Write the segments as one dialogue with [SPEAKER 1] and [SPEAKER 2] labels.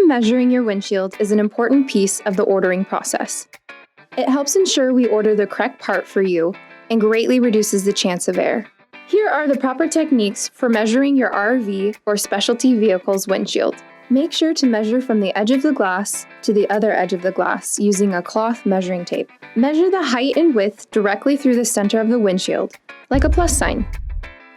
[SPEAKER 1] measuring your windshield is an important piece of the ordering process. It helps ensure we order the correct part for you and greatly reduces the chance of error. Here are the proper techniques for measuring your RV or specialty vehicle's windshield. Make sure to measure from the edge of the glass to the other edge of the glass using a cloth measuring tape. Measure the height and width directly through the center of the windshield, like a plus sign.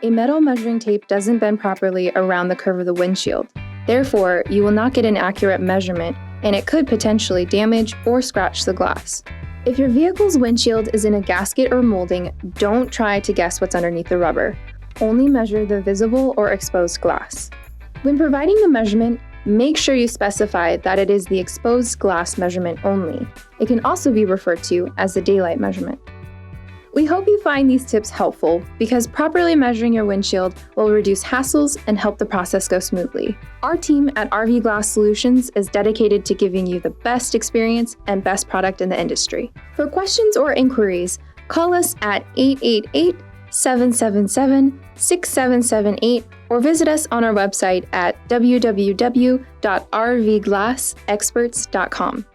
[SPEAKER 1] A metal measuring tape doesn't bend properly around the curve of the windshield. Therefore, you will not get an accurate measurement, and it could potentially damage or scratch the glass. If your vehicle's windshield is in a gasket or molding, don't try to guess what's underneath the rubber. Only measure the visible or exposed glass. When providing the measurement, make sure you specify that it is the exposed glass measurement only. It can also be referred to as the daylight measurement. We hope you find these tips helpful because properly measuring your windshield will reduce hassles and help the process go smoothly. Our team at RV Glass Solutions is dedicated to giving you the best experience and best product in the industry. For questions or inquiries, call us at 888-777-6778 or visit us on our website at www.rvglassexperts.com.